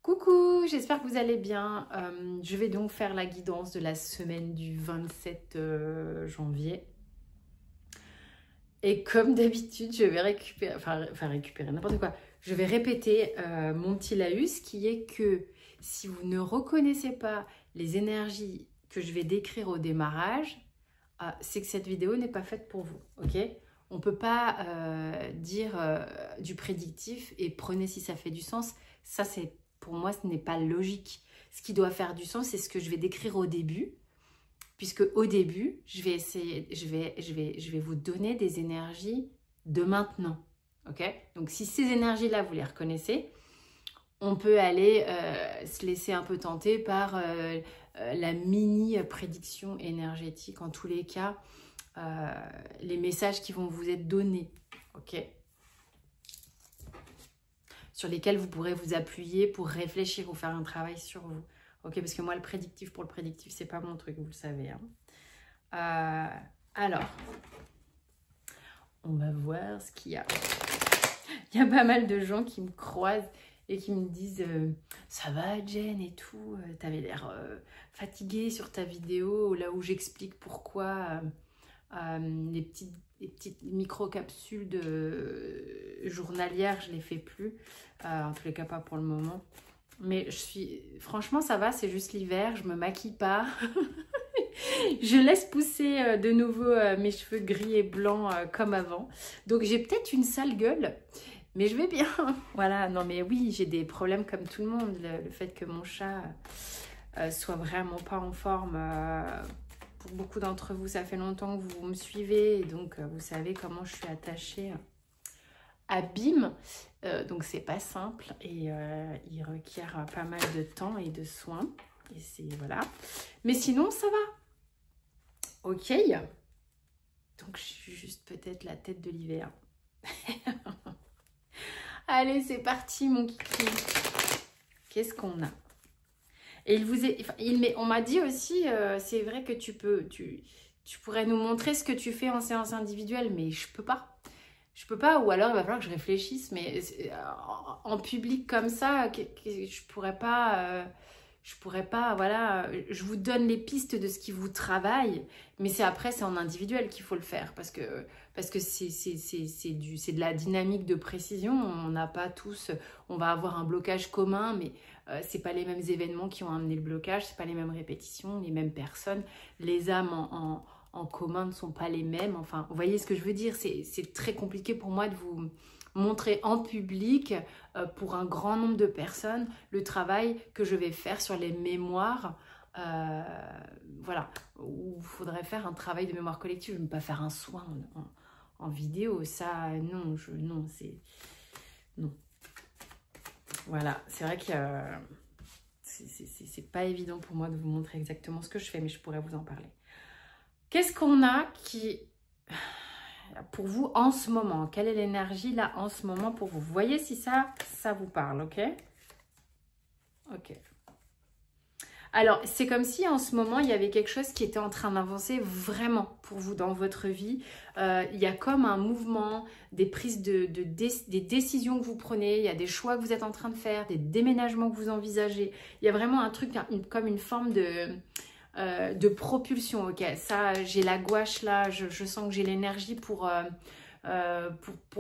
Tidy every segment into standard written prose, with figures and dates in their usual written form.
Coucou, j'espère que vous allez bien. Je vais donc faire la guidance de la semaine du 27 janvier. Et comme d'habitude, je vais récupérer n'importe quoi. Je vais répéter mon petit laïus qui est que si vous ne reconnaissez pas les énergies que je vais décrire au démarrage, c'est que cette vidéo n'est pas faite pour vous, ok? On ne peut pas dire du prédictif et prenez si ça fait du sens. Ça, c'est pour moi, ce n'est pas logique. Ce qui doit faire du sens, c'est ce que je vais décrire au début. Puisque au début, je vais vous donner des énergies de maintenant. Ok? Donc, si ces énergies-là, vous les reconnaissez, on peut aller se laisser un peu tenter par la mini prédiction énergétique. En tous les cas, les messages qui vont vous être donnés. Ok? Sur lesquels vous pourrez vous appuyer pour réfléchir ou faire un travail sur vous. Ok, parce que moi, le prédictif pour le prédictif, c'est pas mon truc, vous le savez. Hein. Alors, on va voir ce qu'il y a. Il y a pas mal de gens qui me croisent et qui me disent ça va Jen et tout, t'avais l'air fatiguée sur ta vidéo, là où j'explique pourquoi les petites micro-capsules journalières, je les fais plus. En tous les cas, pas pour le moment. Mais franchement, ça va, c'est juste l'hiver, je me maquille pas. Je laisse pousser de nouveau mes cheveux gris et blancs comme avant. Donc, j'ai peut-être une sale gueule, mais je vais bien. Voilà, non mais oui, j'ai des problèmes comme tout le monde. Le fait que mon chat soit vraiment pas en forme... pour beaucoup d'entre vous, ça fait longtemps que vous me suivez et donc vous savez comment je suis attachée à Bim. Donc c'est pas simple et il requiert pas mal de temps et de soins. Et c'est voilà. Mais sinon ça va. Ok. Donc je suis juste peut-être la tête de l'hiver. Allez, c'est parti mon kiki. Qu'est-ce qu'on a? Et on m'a dit aussi, c'est vrai que tu pourrais nous montrer ce que tu fais en séance individuelle, mais je peux pas. Je peux pas, ou alors il va falloir que je réfléchisse, mais en public comme ça, je pourrais pas, voilà, je vous donne les pistes de ce qui vous travaille, mais c'est en individuel qu'il faut le faire, parce que c'est de la dynamique de précision, on n'a pas tous, on va avoir un blocage commun, mais c'est pas les mêmes événements qui ont amené le blocage, c'est pas les mêmes répétitions, les mêmes personnes, les âmes en commun ne sont pas les mêmes. Enfin, vous voyez ce que je veux dire, c'est très compliqué pour moi de vous montrer en public pour un grand nombre de personnes le travail que je vais faire sur les mémoires. Voilà, où il faudrait faire un travail de mémoire collective, je ne vais pas faire un soin en vidéo, ça, non, non. Voilà, c'est vrai que c'est pas évident pour moi de vous montrer exactement ce que je fais, mais je pourrais vous en parler. Qu'est-ce qu'on a qui, pour vous en ce moment, quelle est l'énergie là en ce moment pour vous? Voyez si ça vous parle, ok? Ok. Alors, c'est comme si en ce moment, il y avait quelque chose qui était en train d'avancer vraiment pour vous dans votre vie. Il y a comme un mouvement, des prises des décisions que vous prenez, il y a des choix que vous êtes en train de faire, des déménagements que vous envisagez. Il y a vraiment un truc comme une forme de propulsion, ok? Ça, j'ai la gouache là, je sens que j'ai l'énergie pour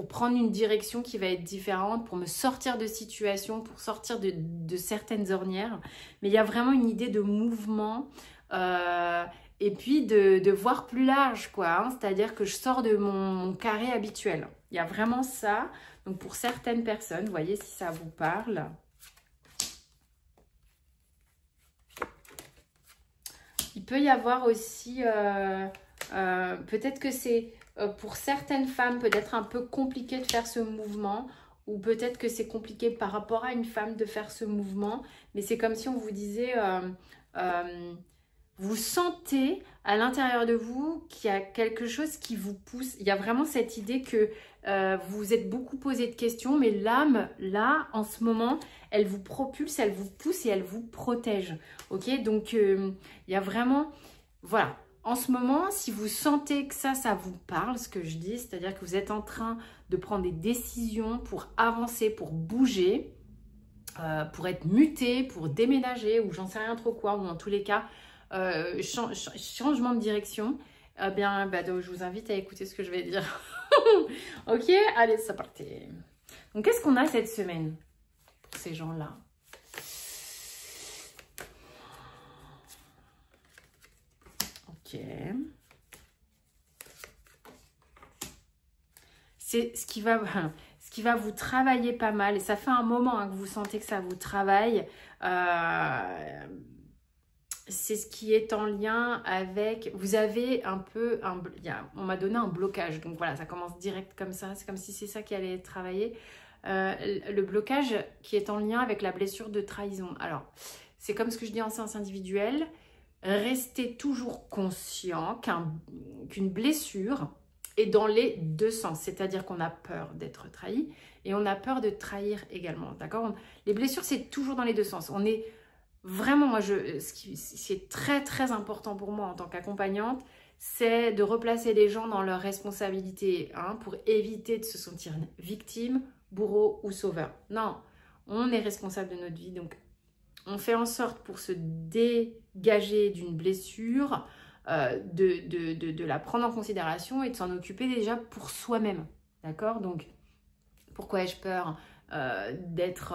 prendre une direction qui va être différente, pour me sortir de situations, pour sortir de certaines ornières. Mais il y a vraiment une idée de mouvement et puis de voir plus large, quoi. Hein, c'est-à-dire que je sors de mon carré habituel. Il y a vraiment ça. Donc pour certaines personnes, vous voyez si ça vous parle. Il peut y avoir aussi, peut-être que c'est pour certaines femmes peut-être un peu compliqué de faire ce mouvement, ou peut-être que c'est compliqué par rapport à une femme de faire ce mouvement, mais c'est comme si on vous disait, vous sentez à l'intérieur de vous qu'il y a quelque chose qui vous pousse. Il y a vraiment cette idée que vous vous êtes beaucoup posé de questions, mais l'âme, là, en ce moment, elle vous propulse, elle vous pousse et elle vous protège. Ok, donc il y a vraiment, voilà. En ce moment, si vous sentez que ça vous parle, ce que je dis, c'est-à-dire que vous êtes en train de prendre des décisions pour avancer, pour bouger, pour être muté, pour déménager, ou j'en sais rien trop quoi, ou en tous les cas, changement de direction, eh bien, donc, je vous invite à écouter ce que je vais dire. Ok, allez, c'est parti. Donc, qu'est-ce qu'on a cette semaine pour ces gens-là? Ok. C'est ce qui va vous travailler pas mal. Et ça fait un moment hein, que vous sentez que ça vous travaille. C'est ce qui est en lien avec... Vous avez un peu... on m'a donné un blocage. Donc voilà, ça commence direct comme ça. C'est comme si c'est ça qui allait être travaillé. Le blocage qui est en lien avec la blessure de trahison. Alors, c'est comme ce que je dis en séance individuelle. Restez toujours conscient qu'une blessure est dans les deux sens. C'est-à-dire qu'on a peur d'être trahi et on a peur de trahir également. D'accord? Les blessures, c'est toujours dans les deux sens. On est... Vraiment, moi, ce qui est très, très important pour moi en tant qu'accompagnante, c'est de replacer les gens dans leurs responsabilités hein, pour éviter de se sentir victime, bourreau ou sauveur. Non, on est responsable de notre vie. Donc, on fait en sorte pour se dégager d'une blessure, de la prendre en considération et de s'en occuper déjà pour soi-même. D'accord? Donc, pourquoi ai-je peur d'être...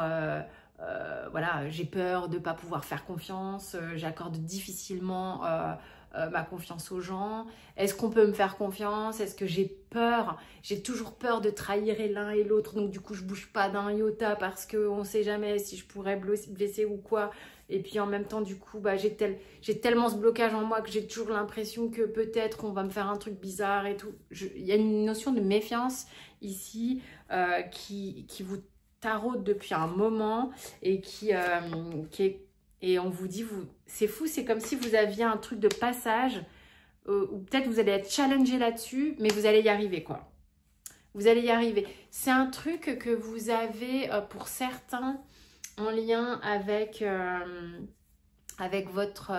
voilà, j'ai peur de ne pas pouvoir faire confiance, j'accorde difficilement ma confiance aux gens. Est-ce qu'on peut me faire confiance? Est-ce que j'ai peur? J'ai toujours peur de trahir l'un et l'autre, donc du coup je bouge pas d'un iota parce qu'on ne sait jamais si je pourrais blesser ou quoi. Et puis en même temps, du coup, j'ai tellement ce blocage en moi que j'ai toujours l'impression que peut-être on va me faire un truc bizarre et tout. Il y a une notion de méfiance ici qui vous taraude depuis un moment et et on vous dit, c'est fou, c'est comme si vous aviez un truc de passage ou peut-être vous allez être challengé là-dessus, mais vous allez y arriver quoi. Vous allez y arriver. C'est un truc que vous avez pour certains en lien avec, avec votre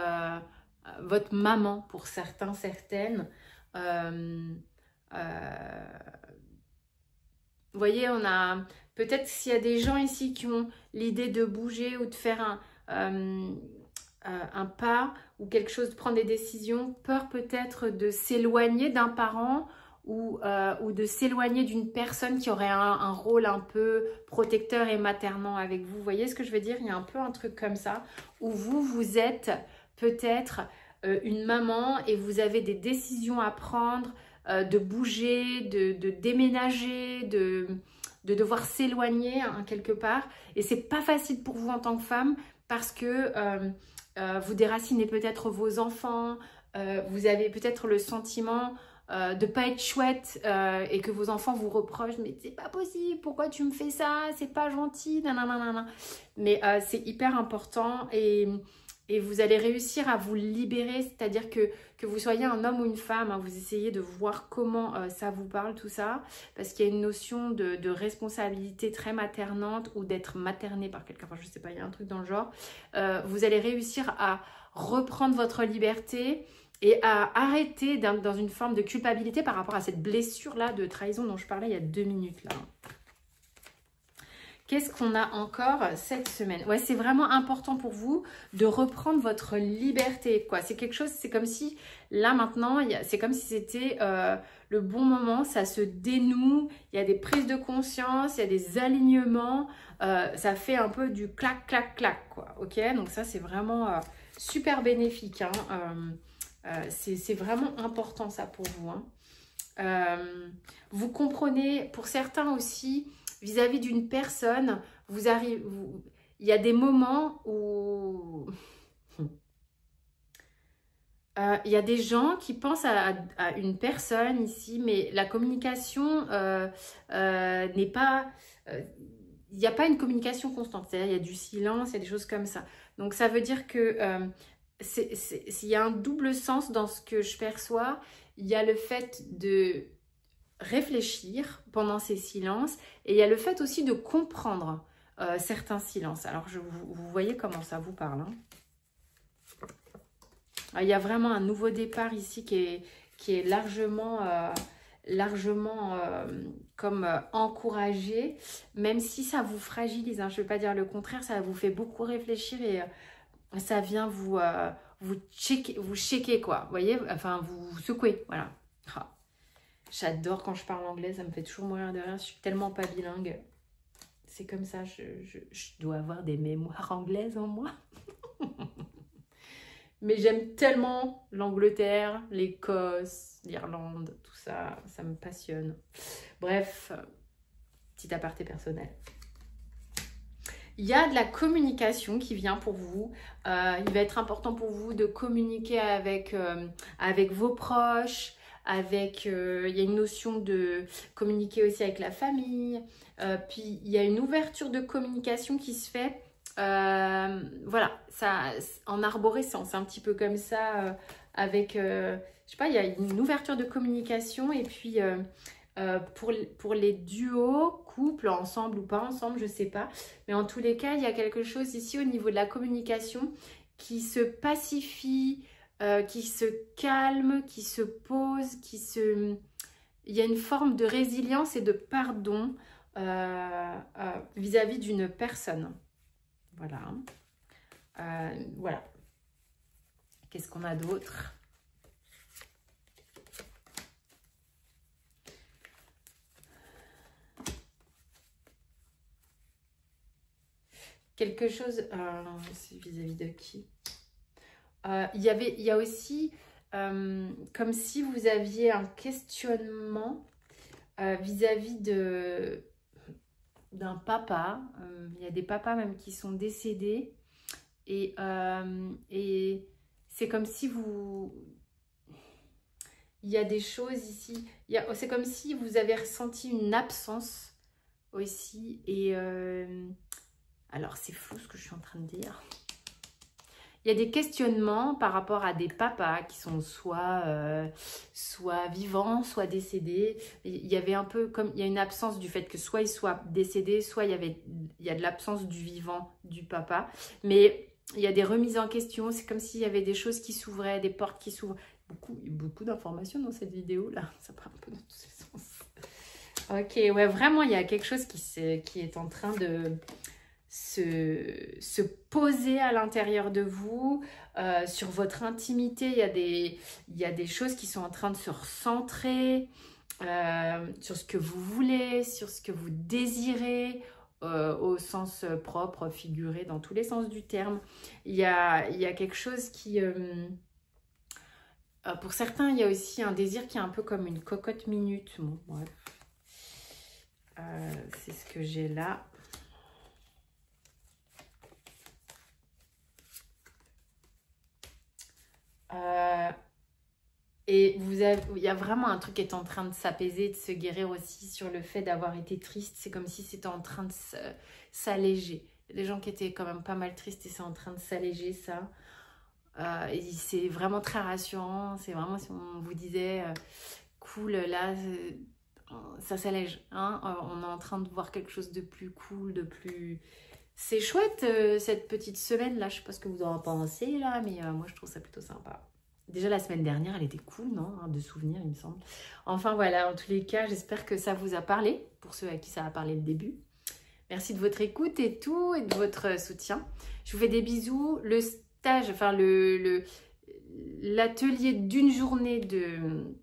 maman, pour certains, certaines. Vous voyez, on a peut-être s'il y a des gens ici qui ont l'idée de bouger ou de faire un pas ou quelque chose, de prendre des décisions, peur peut-être de s'éloigner d'un parent ou de s'éloigner d'une personne qui aurait un rôle un peu protecteur et maternant avec vous. Vous voyez ce que je veux dire? Il y a un peu un truc comme ça où vous êtes peut-être une maman et vous avez des décisions à prendre, de bouger, de déménager, de devoir s'éloigner hein, quelque part. Et c'est pas facile pour vous en tant que femme parce que vous déracinez peut-être vos enfants, vous avez peut-être le sentiment de pas être chouette et que vos enfants vous reprochent, mais c'est pas possible, pourquoi tu me fais ça, c'est pas gentil, nanana. Mais c'est hyper important et vous allez réussir à vous libérer, c'est-à-dire que vous soyez un homme ou une femme, hein, vous essayez de voir comment ça vous parle tout ça, parce qu'il y a une notion de responsabilité très maternante ou d'être materné par quelqu'un, enfin je sais pas, il y a un truc dans le genre. Vous allez réussir à reprendre votre liberté et à arrêter dans une forme de culpabilité par rapport à cette blessure-là de trahison dont je parlais il y a 2 minutes là. Qu'est-ce qu'on a encore cette semaine? Ouais, c'est vraiment important pour vous de reprendre votre liberté, quoi. C'est quelque chose, c'est comme si, là, maintenant, c'est comme si c'était le bon moment, ça se dénoue, il y a des prises de conscience, il y a des alignements, ça fait un peu du clac, clac, clac, quoi. Ok? Donc ça, c'est vraiment super bénéfique, hein. C'est vraiment important, ça, pour vous, hein. Vous comprenez, pour certains aussi... Vis-à-vis d'une personne, il y a des moments où il y a des gens qui pensent à une personne ici, mais la communication n'est pas... il n'y a pas une communication constante, c'est-à-dire il y a du silence, il y a des choses comme ça. Donc ça veut dire que il y a un double sens dans ce que je perçois. Il y a le fait de... réfléchir pendant ces silences et il y a le fait aussi de comprendre certains silences. Alors vous voyez comment ça vous parle, hein. Il y a vraiment un nouveau départ ici qui est largement largement comme encouragé, même si ça vous fragilise, hein, je ne veux pas dire le contraire, ça vous fait beaucoup réfléchir et ça vient vous shaker quoi, vous voyez, enfin vous secouer, voilà. Ah, j'adore quand je parle anglais, ça me fait toujours mourir de rire, je suis tellement pas bilingue. C'est comme ça, je dois avoir des mémoires anglaises en moi. Mais j'aime tellement l'Angleterre, l'Écosse, l'Irlande, tout ça, ça me passionne. Bref, petit aparté personnel. Il y a de la communication qui vient pour vous. Il va être important pour vous de communiquer avec vos proches, il y a une notion de communiquer aussi avec la famille. Puis il y a une ouverture de communication qui se fait. Voilà, ça, en arborescence, un petit peu comme ça, je sais pas, il y a une ouverture de communication et puis pour les duos, couples, ensemble ou pas ensemble, je sais pas. Mais en tous les cas, il y a quelque chose ici au niveau de la communication qui se pacifie, qui se calme, qui se pose, il y a une forme de résilience et de pardon vis-à-vis d'une personne. Voilà. Voilà. Qu'est-ce qu'on a d'autre ? Quelque chose, c'est vis-à-vis de qui ? Il y a aussi comme si vous aviez un questionnement vis-à-vis d'un papa. Il y a des papas même qui sont décédés et c'est comme si il y a des choses ici, c'est comme si vous avez ressenti une absence aussi et alors c'est fou ce que je suis en train de dire. Il y a des questionnements par rapport à des papas qui sont soit vivants, soit décédés. Il y avait un peu comme, il y a une absence du fait que soit il soit décédé, soit il y a de l'absence du vivant, du papa. Mais il y a des remises en question, c'est comme s'il y avait des choses qui s'ouvraient, des portes qui s'ouvrent. Beaucoup d'informations dans cette vidéo là, ça part un peu dans tous les sens. Ok, ouais, vraiment il y a quelque chose qui est en train de se poser à l'intérieur de vous, sur votre intimité. Il y a des choses qui sont en train de se recentrer sur ce que vous voulez, sur ce que vous désirez, au sens propre, figuré, dans tous les sens du terme. Il y a quelque chose qui... pour certains, il y a aussi un désir qui est un peu comme une cocotte minute. Bon, bref. C'est ce que j'ai là. Et il y a vraiment un truc qui est en train de s'apaiser, de se guérir aussi sur le fait d'avoir été triste. C'est comme si c'était en train de s'alléger. Il y a des gens qui étaient quand même pas mal tristes et c'est en train de s'alléger ça. Et c'est vraiment très rassurant. C'est vraiment si on vous disait cool, là ça s'allège. Hein, on est en train de voir quelque chose de plus cool, de plus... C'est chouette cette petite semaine là. Je sais pas ce que vous en pensez là, mais moi je trouve ça plutôt sympa. Déjà la semaine dernière, elle était cool, non? De souvenirs, il me semble. Enfin voilà, en tous les cas, j'espère que ça vous a parlé, pour ceux à qui ça a parlé le début. Merci de votre écoute et tout, et de votre soutien. Je vous fais des bisous. Le stage, enfin l'atelier d'une journée de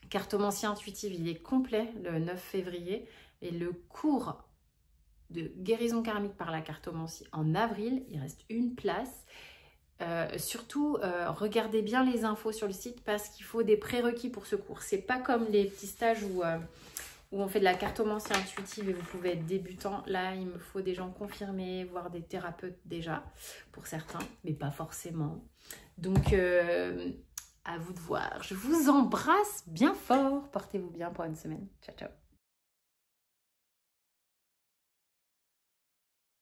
cartomancie intuitive, il est complet le 9 février. Et le cours de guérison karmique par la cartomancie en avril, il reste une place. Surtout, regardez bien les infos sur le site parce qu'il faut des prérequis pour ce cours. C'est pas comme les petits stages où on fait de la cartomancie intuitive et vous pouvez être débutant. Là, il me faut des gens confirmés, voire des thérapeutes déjà, pour certains, mais pas forcément. Donc, à vous de voir. Je vous embrasse bien fort. Portez-vous bien pour une semaine. Ciao, ciao.